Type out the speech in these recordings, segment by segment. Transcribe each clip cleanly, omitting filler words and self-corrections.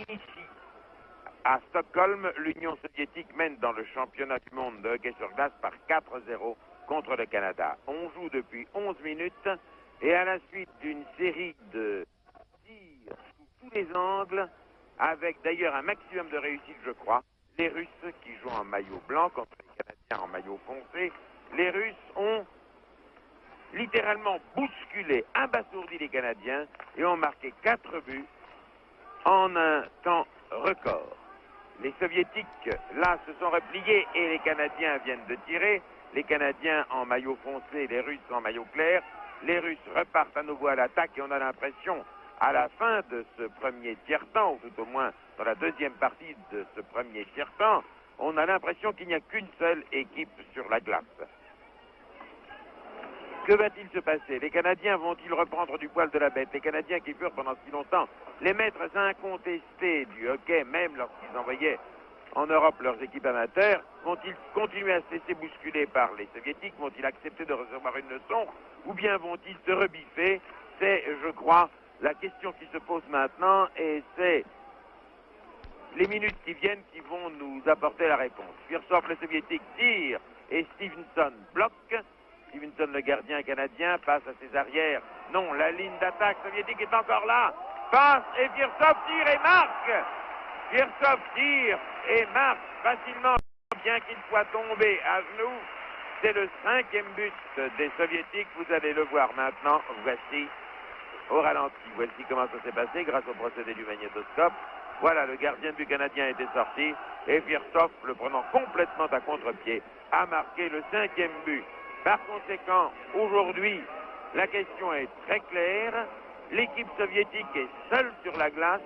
ici, à Stockholm, l'Union soviétique mène dans le championnat du monde de hockey sur glace par 4-0 contre le Canada. On joue depuis 11 minutes et à la suite d'une série de tirs sous tous les angles, avec d'ailleurs un maximum de réussite, je crois, les Russes qui jouent en maillot blanc contre les Canadiens en maillot foncé, les Russes ont littéralement bousculé, abasourdi les Canadiens et ont marqué 4 buts en un temps record. Les Soviétiques, là, se sont repliés et les Canadiens viennent de tirer. Les Canadiens en maillot foncé, les Russes en maillot clair. Les Russes repartent à nouveau à l'attaque et on a l'impression, à la fin de ce premier tiers-temps, ou tout au moins dans la deuxième partie de ce premier tiers-temps, on a l'impression qu'il n'y a qu'une seule équipe sur la glace. Que va-t-il se passer? Les Canadiens vont-ils reprendre du poil de la bête? Les Canadiens qui furent pendant si longtemps les maîtres incontestés du hockey, même lorsqu'ils envoyaient en Europe leurs équipes amateurs, vont-ils continuer à se laisser bousculer par les Soviétiques? Vont-ils accepter de recevoir une leçon? Ou bien vont-ils se rebiffer? C'est, je crois, la question qui se pose maintenant et c'est les minutes qui viennent qui vont nous apporter la réponse. Virchow, le Soviétique, tire et Stevenson bloque. Stevenson, le gardien canadien, passe à ses arrières. Non, la ligne d'attaque soviétique est encore là. Passe et Virchow tire et marque. Virchow tire et marque facilement, bien qu'il soit tombé à genoux. C'est le 5e but des Soviétiques. Vous allez le voir maintenant. Voici au ralenti. Voici comment ça s'est passé grâce au procédé du magnétoscope. Voilà, le gardien du Canadien était sorti et Virchow, le prenant complètement à contre-pied, a marqué le 5e but. Par conséquent, aujourd'hui, la question est très claire. L'équipe soviétique est seule sur la glace.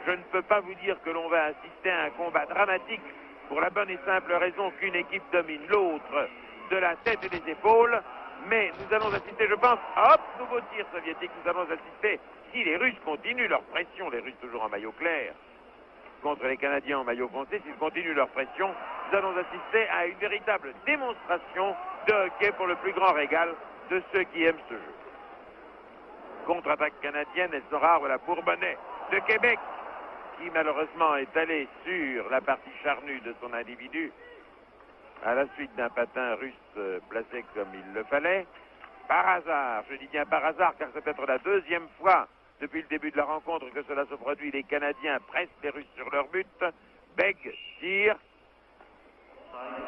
Je ne peux pas vous dire que l'on va assister à un combat dramatique pour la bonne et simple raison qu'une équipe domine l'autre de la tête et des épaules. Mais nous allons assister, je pense, hop, nouveau tir soviétique, nous allons assister, si les Russes continuent leur pression, les Russes toujours en maillot clair, contre les Canadiens en maillot foncé, s'ils continuent leur pression, nous allons assister à une véritable démonstration de hockey pour le plus grand régal de ceux qui aiment ce jeu. Contre-attaque canadienne, elle sera la Bourbonnais de Québec, qui malheureusement est allé sur la partie charnue de son individu, à la suite d'un patin russe placé comme il le fallait. Par hasard, je dis bien par hasard, car c'est peut-être la deuxième fois depuis le début de la rencontre que cela se produit, les Canadiens pressent les Russes sur leur but. Begg tire,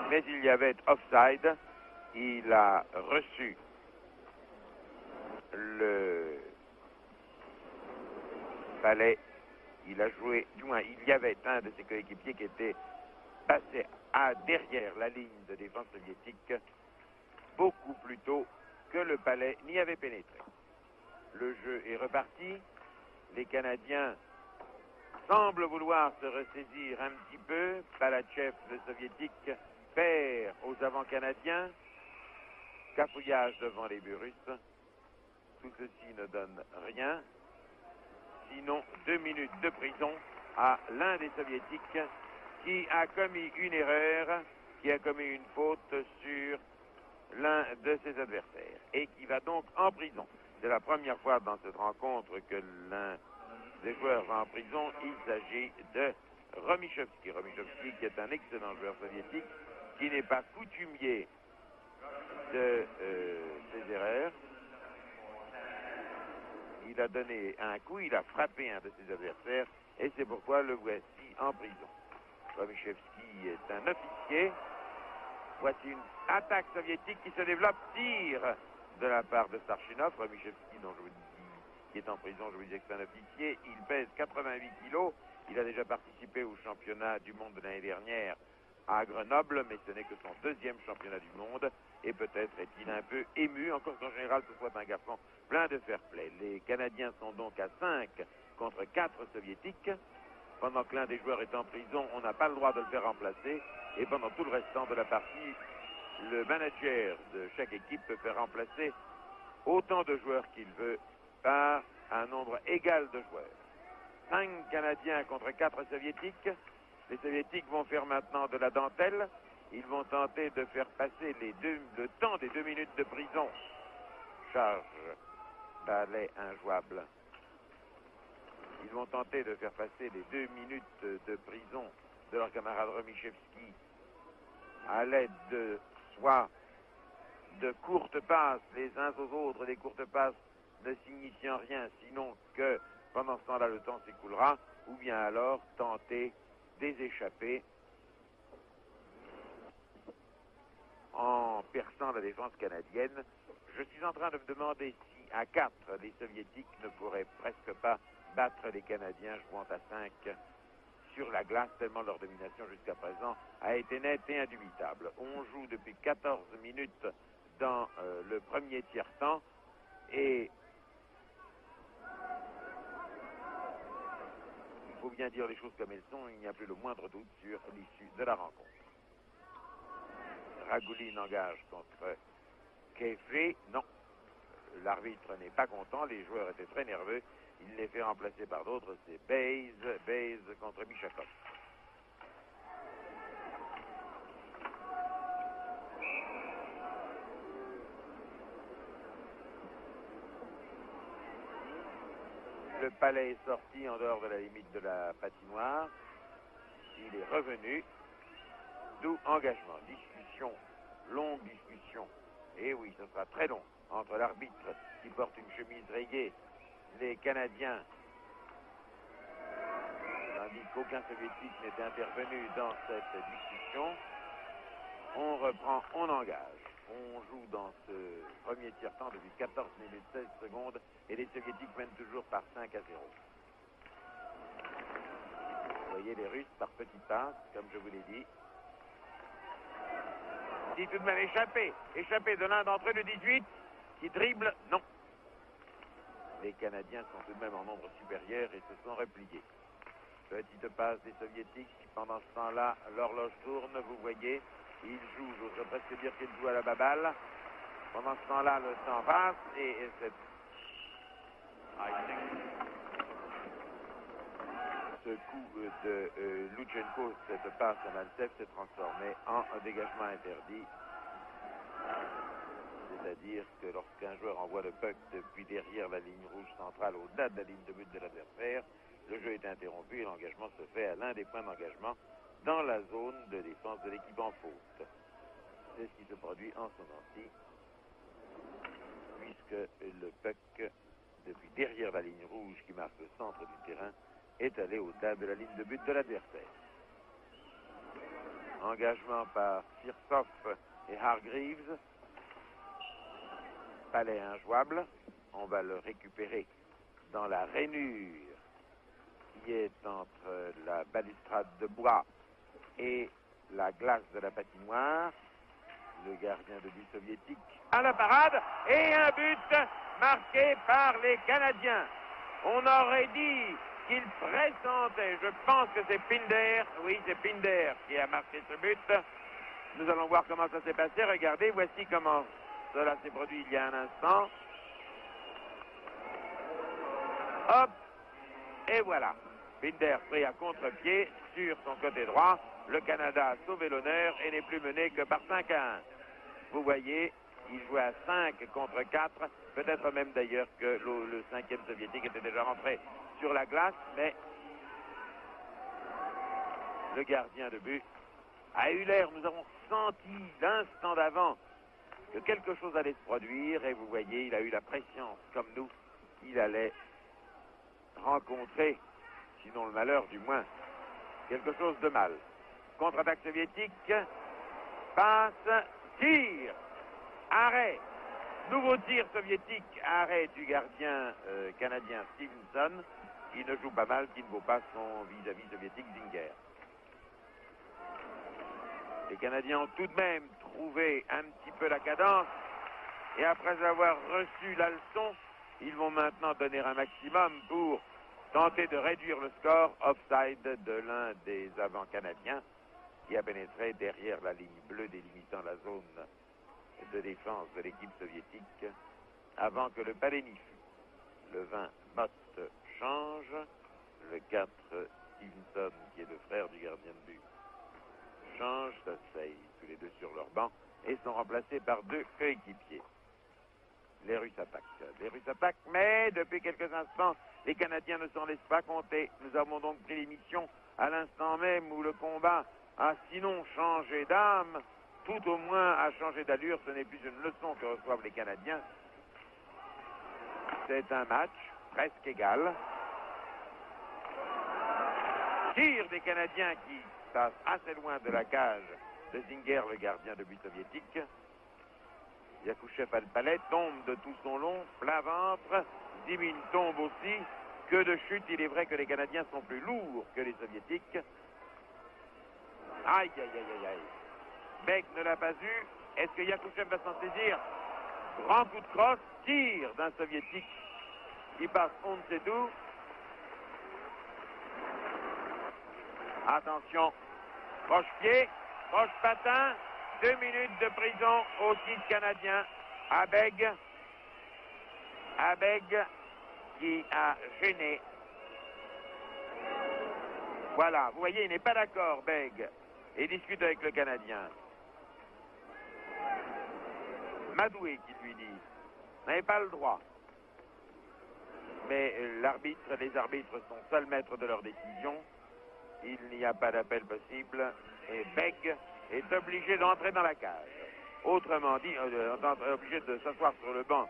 mais il y avait offside. Il a reçu le balai. Il a joué, du moins, il y avait un de ses coéquipiers qui était passé derrière la ligne de défense soviétique beaucoup plus tôt que le balai n'y avait pénétré. Le jeu est reparti. Les Canadiens semblent vouloir se ressaisir un petit peu. Palachev, le soviétique, perd aux avants canadiens. Cafouillage devant les buts russes. Tout ceci ne donne rien. Sinon, 2 minutes de prison à l'un des soviétiques qui a commis une erreur, qui a commis une faute sur l'un de ses adversaires et qui va donc en prison. C'est la première fois dans cette rencontre que l'un des joueurs va en prison. Il s'agit de Romichovski. Romichovski qui est un excellent joueur soviétique, qui n'est pas coutumier de ses erreurs. Il a donné un coup, il a frappé un de ses adversaires et c'est pourquoi le voici en prison. Romichovski est un officier. Voici une attaque soviétique qui se développe, tir de la part de Starchinov. Romichovski, dont je vous dis, qui est en prison, je vous disais que c'est un officier. Il pèse 88 kilos. Il a déjà participé au championnat du monde de l'année dernière à Grenoble, mais ce n'est que son 2e championnat du monde. Et peut-être est-il un peu ému, encore qu'en général ce soit un garçon plein de fair-play. Les Canadiens sont donc à 5 contre 4 soviétiques. Pendant que l'un des joueurs est en prison, on n'a pas le droit de le faire remplacer. Et pendant tout le restant de la partie, le manager de chaque équipe peut faire remplacer autant de joueurs qu'il veut par un nombre égal de joueurs. 5 Canadiens contre 4 Soviétiques. Les Soviétiques vont faire maintenant de la dentelle. Ils vont tenter de faire passer le temps des 2 minutes de prison. Charge, balai injouable. Ils vont tenter de faire passer les 2 minutes de prison de leur camarade Romichevski à l'aide de soit de courtes passes les uns aux autres, des courtes passes ne signifiant rien, sinon que pendant ce temps-là le temps s'écoulera, ou bien alors tenter des échappées en perçant la défense canadienne. Je suis en train de me demander si à 4 les Soviétiques ne pourraient presque pas battre les Canadiens jouant à 5 sur la glace, tellement leur domination jusqu'à présent a été nette et indubitable. On joue depuis 14 minutes dans le premier tiers-temps et il faut bien dire les choses comme elles sont, il n'y a plus le moindre doute sur l'issue de la rencontre. Ragouline engage contre Kefri. Non, l'arbitre n'est pas content, les joueurs étaient très nerveux. Il les fait remplacer par d'autres, c'est Baze contre Mishakov. Le Palais est sorti en dehors de la limite de la patinoire. Il est revenu. D'où engagement, discussion, longue discussion. Et oui, ce sera très long entre l'arbitre qui porte une chemise rayée, les Canadiens, tandis qu'aucun Soviétique n'est intervenu dans cette discussion. On reprend, on engage. On joue dans ce premier tiers-temps depuis 14 minutes 16 secondes et les Soviétiques mènent toujours par 5-0. Vous voyez les Russes par petites passes, comme je vous l'ai dit. Si tout de même échappé de l'un d'entre eux, le 18, qui dribble, non. Les Canadiens sont tout de même en nombre supérieur et se sont repliés. Petite passe des Soviétiques. Pendant ce temps-là, l'horloge tourne, vous voyez. Ils jouent, j'oserais presque dire qu'ils jouent à la baballe. Pendant ce temps-là, le temps passe et ce coup de Lutchenko, cette passe à Maltsev s'est transformée en un dégagement interdit. C'est-à-dire que lorsqu'un joueur envoie le puck depuis derrière la ligne rouge centrale au-delà de la ligne de but de l'adversaire, le jeu est interrompu et l'engagement se fait à l'un des points d'engagement dans la zone de défense de l'équipe en faute. C'est ce qui se produit en ce moment-ci, puisque le puck, depuis derrière la ligne rouge qui marque le centre du terrain, est allé au-delà de la ligne de but de l'adversaire. Engagement par Firsov et Hargreaves. Palais injouable. On va le récupérer dans la rainure qui est entre la balustrade de bois et la glace de la patinoire. Le gardien de but soviétique à la parade et un but marqué par les Canadiens. On aurait dit qu'il pressentait, je pense que c'est Pinder, oui c'est Pinder qui a marqué ce but. Nous allons voir comment ça s'est passé. Regardez, voici comment cela s'est produit il y a un instant. Hop, et voilà. Pinder pris à contre-pied sur son côté droit. Le Canada a sauvé l'honneur et n'est plus mené que par 5-1. Vous voyez, il jouait à 5 contre 4, peut-être même d'ailleurs que le 5e soviétique était déjà rentré sur la glace, mais le gardien de but a eu l'air, nous avons senti l'instant d'avant que quelque chose allait se produire, et vous voyez, il a eu la pression, comme nous, qu'il allait rencontrer, sinon le malheur du moins, quelque chose de mal. Contre-attaque soviétique, passe, tir, arrêt, nouveau tir soviétique, arrêt du gardien canadien Stevenson, qui ne joue pas mal, qui ne vaut pas son vis-à-vis soviétique Zinger. Les Canadiens ont tout de même trouvé un petit peu la cadence, et après avoir reçu la leçon, ils vont maintenant donner un maximum pour tenter de réduire le score offside de l'un des avants canadiens qui a pénétré derrière la ligne bleue délimitant la zone de défense de l'équipe soviétique avant que le palais n'y fût. Le 20, Mott change. Le 4, Stevenson, qui est le frère du gardien de but, change. S'asseyent tous les deux sur leur banc et sont remplacés par deux coéquipiers. Les Russes attaquent. Les Russes attaquent, mais depuis quelques instants, les Canadiens ne s'en laissent pas compter. Nous avons donc pris l'émission à l'instant même où le combat a sinon changé d'âme, tout au moins a changé d'allure. Ce n'est plus une leçon que reçoivent les Canadiens. C'est un match presque égal. Tir des Canadiens qui passent assez loin de la cage de Zinger, le gardien de but soviétique. Yakouchev a le palais, tombe de tout son long, plein ventre. Zimin tombe aussi. Que de chute, il est vrai que les Canadiens sont plus lourds que les Soviétiques. Aïe, aïe, aïe, aïe, aïe. Beck ne l'a pas eu. Est-ce que Yakouchev va s'en saisir? Grand coup de crosse, tir d'un Soviétique qui passe on ne sait où. Attention, croche-pied, croche-patin, 2 minutes de prison au titre canadien. Abeg qui a gêné. Voilà, vous voyez, il n'est pas d'accord, Beg, et discute avec le Canadien. Madoué qui lui dit, vous n'avez pas le droit. Mais les arbitres sont seuls maîtres de leur décision. Il n'y a pas d'appel possible et Beg est obligé d'entrer dans la cage. Autrement dit, obligé de s'asseoir sur le banc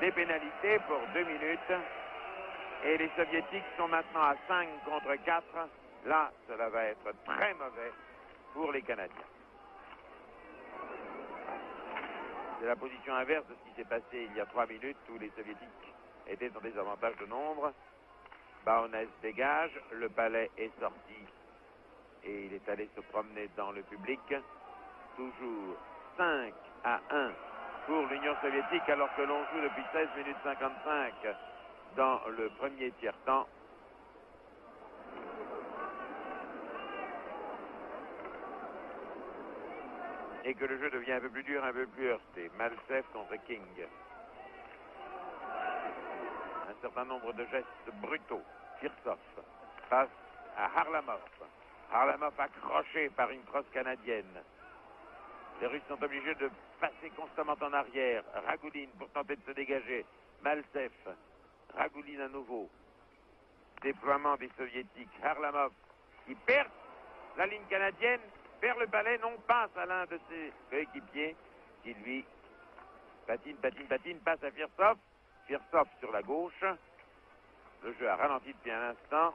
des pénalités pour 2 minutes. Et les Soviétiques sont maintenant à 5 contre 4. Là, cela va être très mauvais pour les Canadiens. C'est la position inverse de ce qui s'est passé il y a 3 minutes où les Soviétiques étaient en désavantage de nombre. Baonès dégage, le palais est sorti et il est allé se promener dans le public. Toujours 5-1 pour l'Union soviétique alors que l'on joue depuis 16 minutes 55 dans le premier tiers-temps. Et que le jeu devient un peu plus dur, un peu plus heurté. Maltsev contre King. Un certain nombre de gestes brutaux. Firsov passe à Harlamov. Harlamov accroché par une crosse canadienne. Les Russes sont obligés de passer constamment en arrière. Ragoulin pour tenter de se dégager. Maltsev. Ragoulin à nouveau. Déploiement des Soviétiques. Harlamov qui perd la ligne canadienne, perd le palais, non, passe à l'un de ses coéquipiers qui lui patine, passe à Firsov. Firsov sur la gauche. Le jeu a ralenti depuis un instant.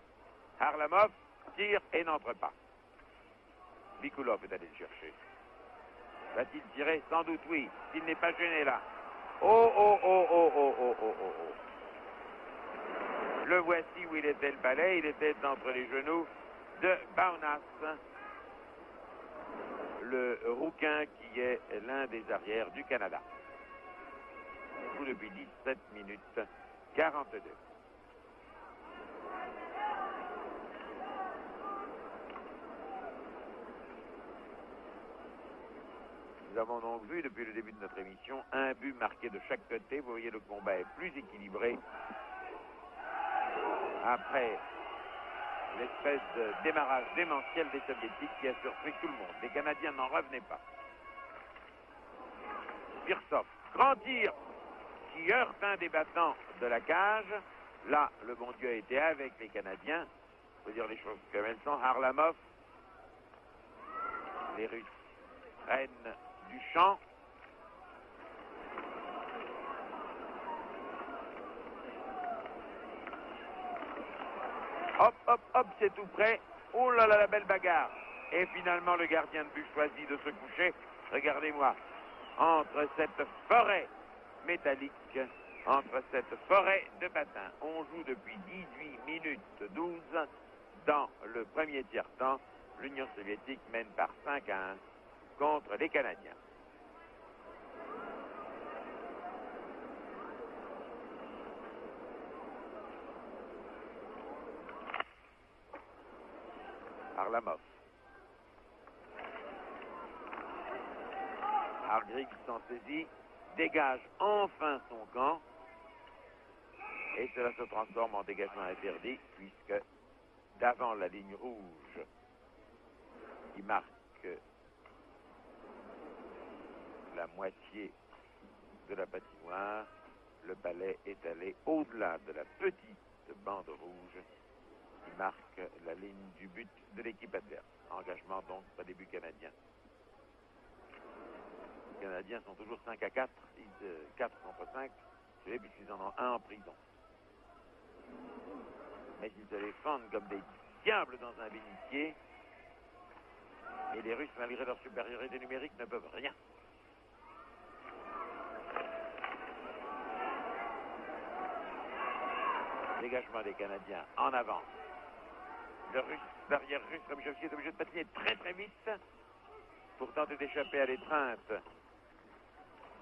Harlamov tire et n'entre pas. Bikulov est allé le chercher. Va-t-il tirer? Sans doute oui. S'il n'est pas gêné là. Oh. Le voici où il était le palais. Il était entre les genoux de Baunas, le rouquin qui est l'un des arrières du Canada. Tout depuis 17 minutes 42. Nous avons donc vu depuis le début de notre émission un but marqué de chaque côté. Vous voyez, le combat est plus équilibré. Après l'espèce de démarrage démentiel des Soviétiques qui a surpris tout le monde. Les Canadiens n'en revenaient pas. Firsov, grand tir qui heurte un des battants de la cage. Là, le bon Dieu a été avec les Canadiens. Il faut dire les choses comme elles sont. Harlamov, les Russes prennent du champ. Hop, c'est tout près. Oh là là, la belle bagarre. Et finalement, le gardien de but choisit de se coucher. Regardez-moi, entre cette forêt métallique, entre cette forêt de patins. On joue depuis 18 minutes 12 dans le premier tiers-temps. L'Union soviétique mène par 5-1 contre les Canadiens. Harlamov. Hargreaves s'en saisit, dégage enfin son camp et cela se transforme en dégagement interdit puisque d'avant la ligne rouge qui marque la moitié de la patinoire. Le balai est allé au-delà de la petite bande rouge qui marque la ligne du but de l'équipe adverse. Engagement donc pas début canadien. Les Canadiens sont toujours 5-4, 4 contre 5, puisqu'ils en ont un en prison. Mais ils se défendent comme des diables dans un bénitier. Et les Russes, malgré leur supériorité numérique, ne peuvent rien. Dégagement des Canadiens en avant. L'arrière russe, Rabichovski, est obligé de patiner très très vite pour tenter d'échapper à l'étreinte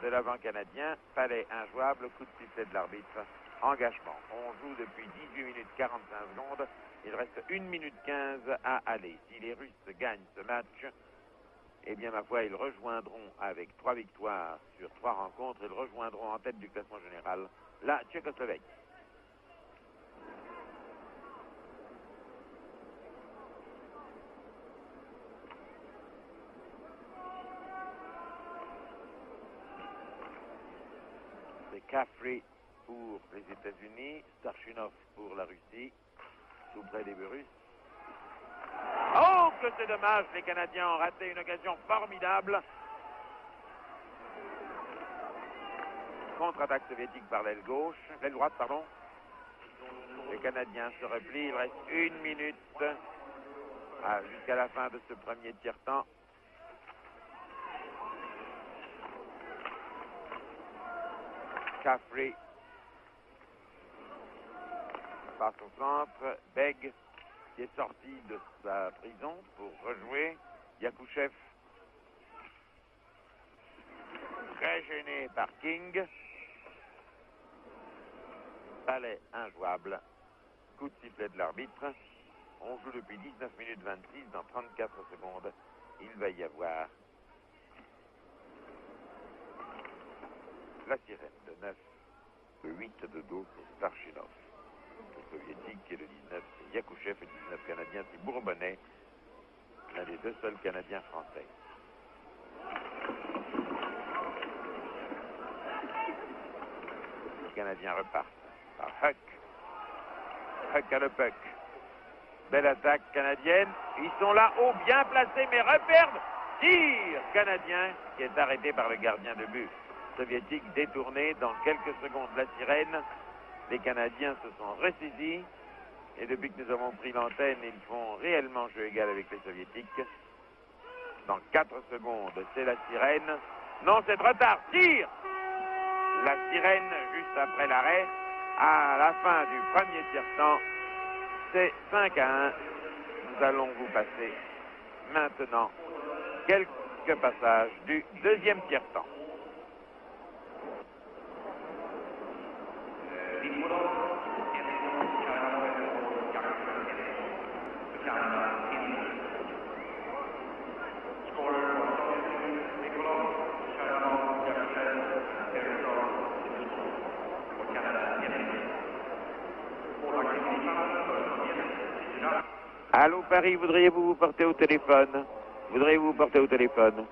de l'avant canadien. Palais injouable, coup de sifflet de l'arbitre. Engagement. On joue depuis 18 minutes 45 secondes. Il reste 1 minute 15 à aller. Si les Russes gagnent ce match, eh bien ma foi, ils rejoindront avec 3 victoires sur 3 rencontres, ils rejoindront en tête du classement général la Tchécoslovaquie. C'est Caffrey pour les États-Unis, Starchinov pour la Russie, tout près des Russes. Oh, que c'est dommage, les Canadiens ont raté une occasion formidable. Contre-attaque soviétique par l'aile gauche, l'aile droite, pardon. Les Canadiens se replient, il reste 1 minute jusqu'à la fin de ce premier tiers-temps. Caffrey passe au centre, Beg qui est sorti de sa prison pour rejouer, Yakouchev très gêné par King, balai injouable, coup de sifflet de l'arbitre. On joue depuis 19 minutes 26, dans 34 secondes, il va y avoir la sirène de 9, le 8 de dos, c'est Starchinov. Le soviétique et le 19, c'est Yakouchev, et le 19 canadien, c'est Bourbonnais, l'un des 2 seuls Canadiens français. Les Canadiens repartent par Huck. Huck à le puck. Belle attaque canadienne. Ils sont là, haut, bien placés, mais reperdent. Tir canadien qui est arrêté par le gardien de but soviétique, détourné dans quelques secondes. La sirène, les Canadiens se sont ressaisis et depuis que nous avons pris l'antenne, ils font réellement jeu égal avec les Soviétiques. Dans 4 secondes, c'est la sirène. Non, c'est trop tard. Tire. La sirène, juste après l'arrêt, à la fin du premier tiers-temps, c'est 5-1. Nous allons vous passer maintenant quelques passages du deuxième tiers-temps. Allô Paris, voudriez-vous vous porter au téléphone? Voudriez-vous vous porter au téléphone?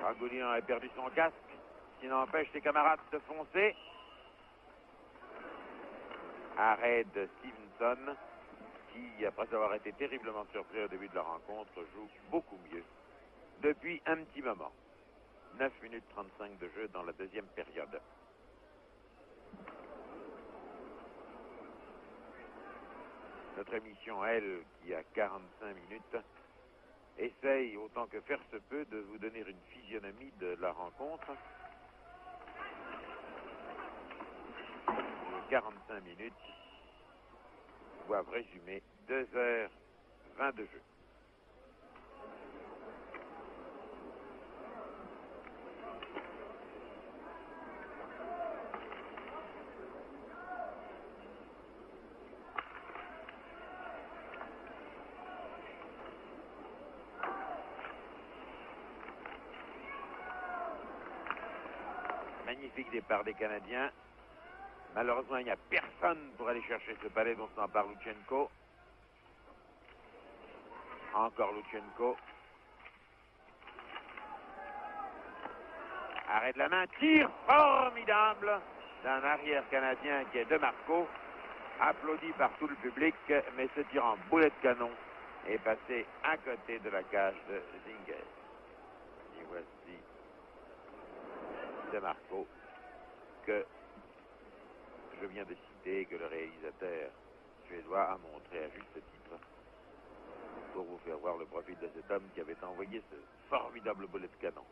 Rangoulian a perdu son casque, ce qui n'empêche ses camarades de foncer. Arrêt de Stevenson, qui, après avoir été terriblement surpris au début de la rencontre, joue beaucoup mieux depuis un petit moment. 9 minutes 35 de jeu dans la deuxième période. Notre émission, elle, qui a 45 minutes, essaye autant que faire se peut de vous donner une physionomie de la rencontre. 45 minutes doivent résumer 2h20 de jeu. Magnifique départ des Canadiens. Malheureusement, il n'y a personne pour aller chercher ce palais dont s'empare Luchenko. Encore Luchenko. Arrêt de la main, tir formidable d'un arrière canadien qui est DeMarco, applaudi par tout le public, mais ce tir en boulet de canon est passé à côté de la cage de Zinger. Et voici DeMarco que je viens de citer, que le réalisateur suédois a montré à juste titre pour vous faire voir le profil de cet homme qui avait envoyé ce formidable boulet de canon.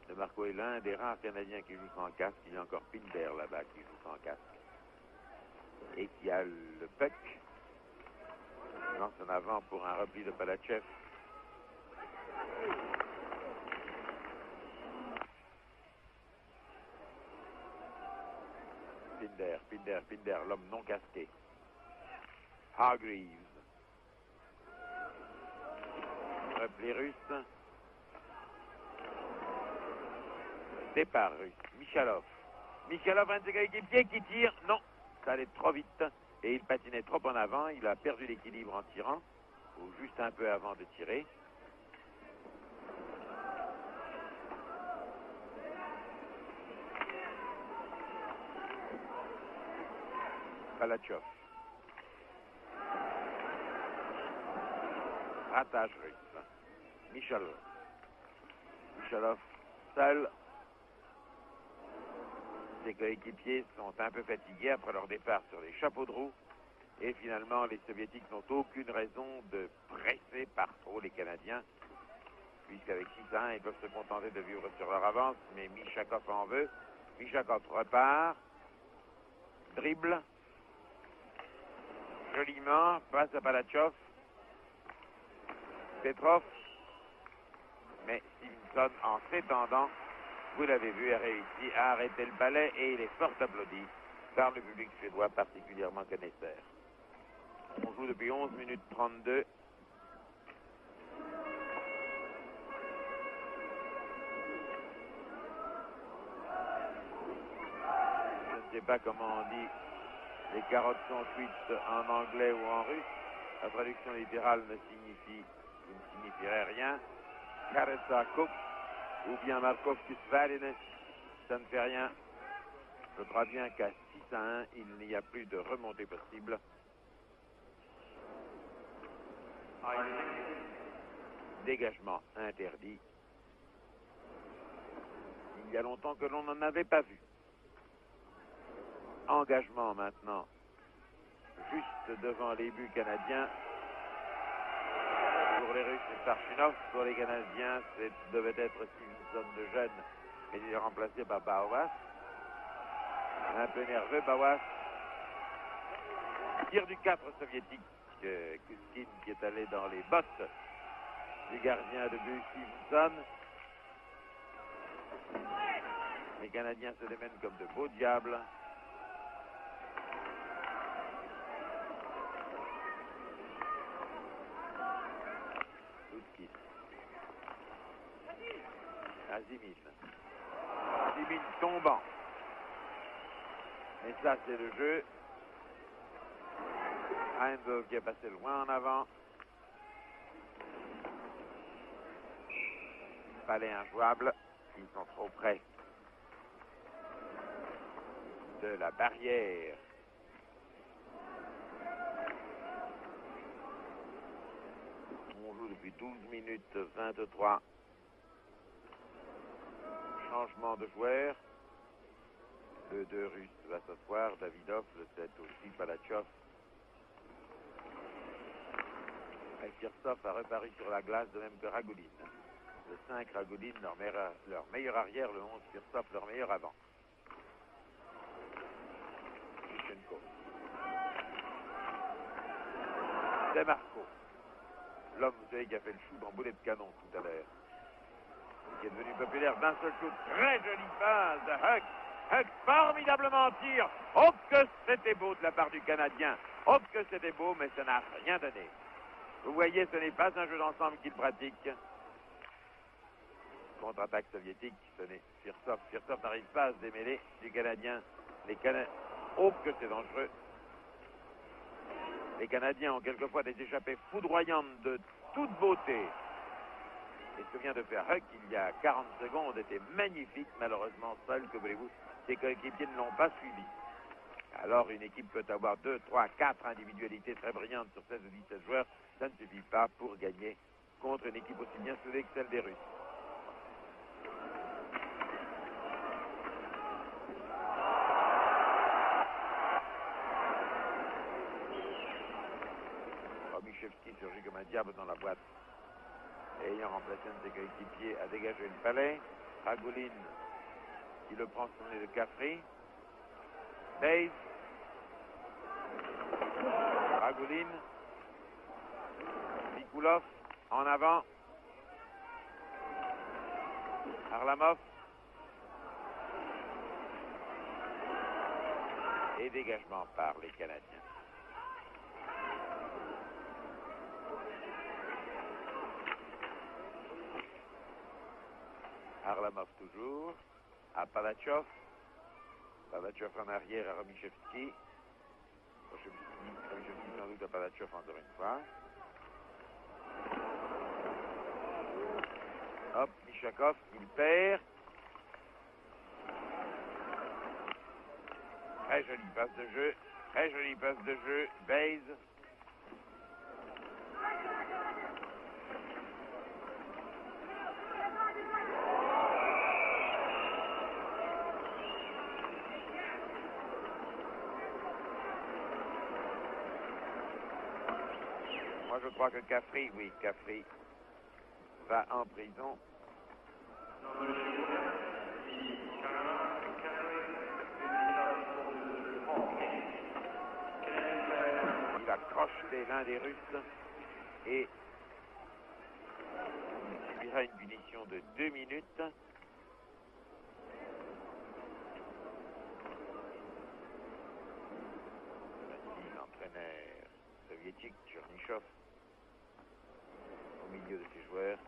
DeMarco est l'un des rares Canadiens qui joue sans casque. Il y a encore Pinder là-bas qui joue sans casque et qui a le puck, lance en avant pour un repli de Palachev. Pinder, l'homme non casqué. Hargreaves. Repli russe. Départ russe. Michalov, un de ses coéquipiers qui tire. Non, ça allait trop vite et il patinait trop en avant. Il a perdu l'équilibre en tirant, ou juste un peu avant de tirer. Palachov. Ratage russe. Michalov seul. Ses coéquipiers sont un peu fatigués après leur départ sur les chapeaux de roue. Et finalement, les Soviétiques n'ont aucune raison de presser par trop les Canadiens, puisqu'avec 6-1, ils peuvent se contenter de vivre sur leur avance, mais Mishakov en veut. Mishakov repart, dribble, joliment, passe à Palachov, Petrov, mais Stevenson, en s'étendant, vous l'avez vu, a réussi à arrêter le balai et il est fort applaudi par le public suédois, particulièrement connaisseur. On joue depuis 11 minutes 32. Je ne sais pas comment on dit les carottes sont cuites en anglais ou en russe. La traduction littérale ne signifierait rien. Caressa cook ou bien Markovskis Varine, ça ne fait rien. Je crois bien qu'à 6-1, il n'y a plus de remontée possible. Dégagement interdit. Il y a longtemps que l'on n'en avait pas vu. Engagement maintenant, juste devant les buts canadiens. Pour les Russes, c'est Starchinov. Pour les Canadiens, devait être Stevenson de jeune, mais il est remplacé par Bauwas. Un peu nerveux, Bauwas. Tir du 4 soviétique, Kuskin qui est allé dans les bottes du gardien de but Stevenson. Les Canadiens se démènent comme de beaux diables. Zimin tombant. Et ça, c'est le jeu. Heindel qui est passé loin en avant. Palais injouable. Ils sont trop près de la barrière. On joue depuis 12 minutes 23. Changement de joueur. Le 2 russe va s'asseoir. Davidov, le 7 aussi, Palachov. Kirtsov a reparu sur la glace, de même que Ragouline. Le 5, Ragouline, leur meilleur arrière. Le 11, Kirtsov, leur meilleur avant. Shevchenko. Demarco. L'homme, vous savez, qui a fait le chou dans boulet de canon tout à l'heure. Qui est devenu populaire d'un seul shoot. Très jolie passe de Huck. Huck, formidablement tir. Oh, que c'était beau de la part du Canadien. Oh, que c'était beau, mais ça n'a rien donné. Vous voyez, ce n'est pas un jeu d'ensemble qu'il pratique. Contre-attaque soviétique, ce n'est Firtsov. Firtsov n'arrive pas à se démêler du Canadien. Oh, que c'est dangereux. Les Canadiens ont quelquefois des échappées foudroyantes de toute beauté. Et ce que vient de faire Huck il y a 40 secondes était magnifique. Malheureusement, seul, que voulez-vous, ses coéquipiers ne l'ont pas suivi. Alors, une équipe peut avoir 2, 3, 4 individualités très brillantes sur 16 ou 17 joueurs. Ça ne suffit pas pour gagner contre une équipe aussi bien soudée que celle des Russes. Romichevski surgit comme un diable dans la boîte. Et ayant remplacé un de ses coéquipiers, a dégagé le palais. Ragouline, qui le prend sur le nez de Caffrey. Baze. Ragouline. Nikulov en avant. Harlamov. Et dégagement par les Canadiens. Harlamov toujours. À Palachov. Palachov en arrière à Romichevski. Romichevski sans doute à Palachov encore une fois. Hop, Mishakov, il perd. Très jolie passe de jeu. Très jolie passe de jeu. Baze. Moi, je crois que Caffrey, oui, Caffrey va en prison. Il va crocheter l'un des Russes et il subira une punition de 2 minutes. L'entraîneur soviétique, Tchernyshov, au milieu de ses joueurs.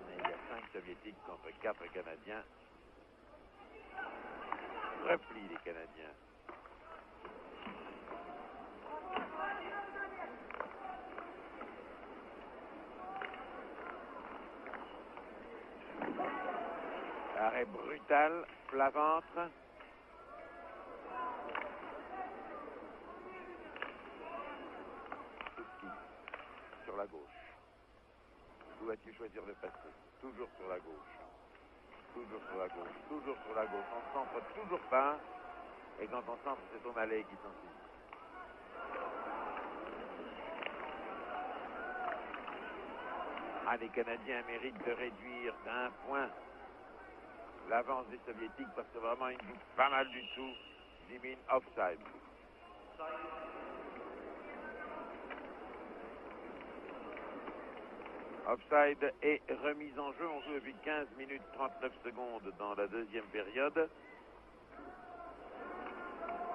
Mais il y a 5 soviétiques contre 4 Canadiens. Repli les Canadiens. Arrêt brutal, plat ventre. Sur la gauche. Où vas-tu choisir de passer? Toujours sur la gauche. Toujours sur la gauche. Toujours sur la gauche. On centre toujours pas. Et quand on centre, c'est O'Malley qui s'en suit. Ah, les Canadiens méritent de réduire d'un point l'avance des Soviétiques parce que vraiment ils jouent pas mal du tout. Limite offside. Offside et remise en jeu. On joue depuis 15 minutes 39 secondes dans la deuxième période.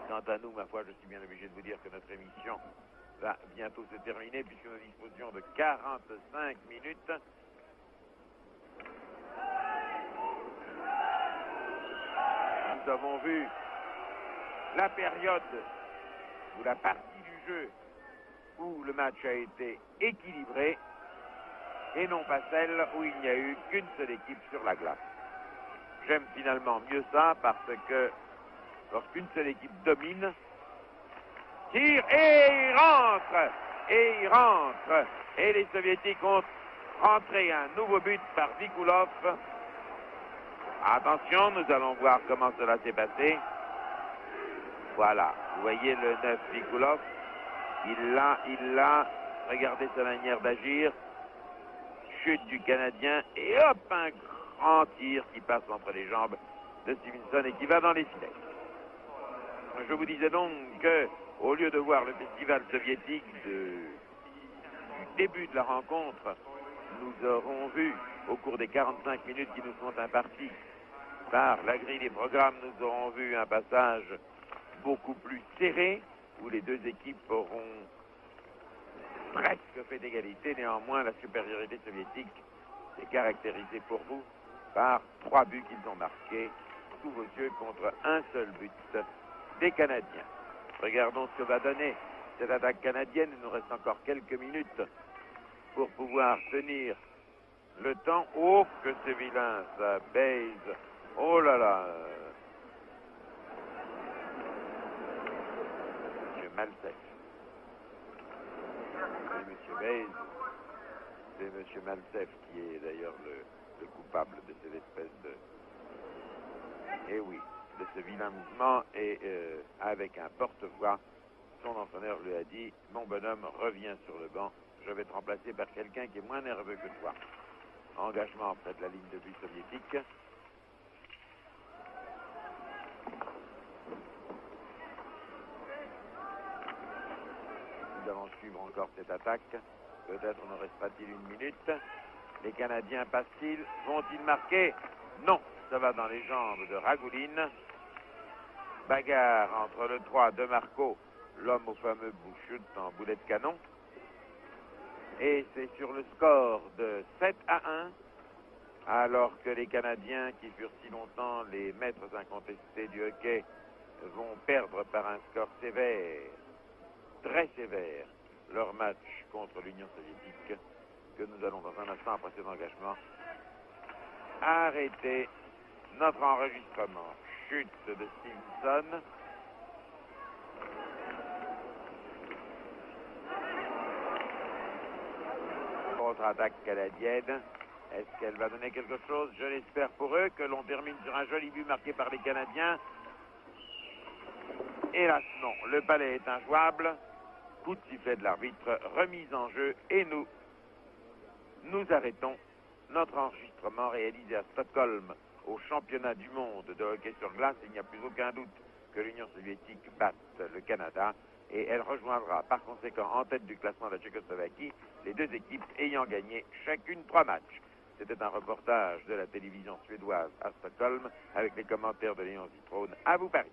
Quant à nous, ma foi, je suis bien obligé de vous dire que notre émission va bientôt se terminer puisque nous disposions de 45 minutes. Nous avons vu la période ou la partie du jeu où le match a été équilibré et non pas celle où il n'y a eu qu'une seule équipe sur la glace. J'aime finalement mieux ça parce que lorsqu'une seule équipe domine, tire et il rentre, et les Soviétiques ont rentré un nouveau but par Vikulov. Attention, nous allons voir comment cela s'est passé. Voilà, vous voyez le 9 Vikulov, il l'a, regardez sa manière d'agir, chute du Canadien, et hop, un grand tir qui passe entre les jambes de Stevenson et qui va dans les filets. Je vous disais donc que, au lieu de voir le festival soviétique du début de la rencontre, nous aurons vu, au cours des 45 minutes qui nous sont imparties par la grille des programmes, nous aurons vu un passage beaucoup plus serré, où les deux équipes auront presque fait d'égalité. Néanmoins, la supériorité soviétique est caractérisée pour vous par 3 buts qu'ils ont marqués sous vos yeux contre un seul but des Canadiens. Regardons ce que va donner cette attaque canadienne. Il nous reste encore quelques minutes pour pouvoir tenir le temps. Oh, que c'est vilain, ça baise. Oh là là. Monsieur Malseff. C'est Monsieur Baise. C'est Monsieur Malseff qui est d'ailleurs le coupable de cette espèce de... Eh oui, de ce vilain mouvement, et avec un porte-voix, son entraîneur lui a dit « Mon bonhomme, reviens sur le banc, je vais te remplacer par quelqu'un qui est moins nerveux que toi. » Engagement près de la ligne de but soviétique. Nous allons suivre encore cette attaque. Peut-être ne restera-t-il une minute. Les Canadiens passent-ils? Vont-ils marquer? Non, ça va dans les jambes de Ragouline. Bagarre entre le 3 de Marco, l'homme au fameux bouchut en boulet de canon. Et c'est sur le score de 7-1, alors que les Canadiens, qui furent si longtemps les maîtres incontestés du hockey, vont perdre par un score sévère, très sévère, leur match contre l'Union soviétique, que nous allons dans un instant, après cet engagement, arrêter notre enregistrement. Chute de Stevenson. Contre-attaque canadienne. Est-ce qu'elle va donner quelque chose? Je l'espère pour eux, que l'on termine sur un joli but marqué par les Canadiens. Hélas non, le balai est injouable. Coup de sifflet de l'arbitre, remise en jeu, et nous arrêtons notre enregistrement réalisé à Stockholm au championnat du monde de hockey sur glace. Il n'y a plus aucun doute que l'Union soviétique batte le Canada, et elle rejoindra par conséquent en tête du classement de la Tchécoslovaquie, les deux équipes ayant gagné chacune 3 matchs. C'était un reportage de la télévision suédoise à Stockholm avec les commentaires de Léon Zitrone. À vous Paris.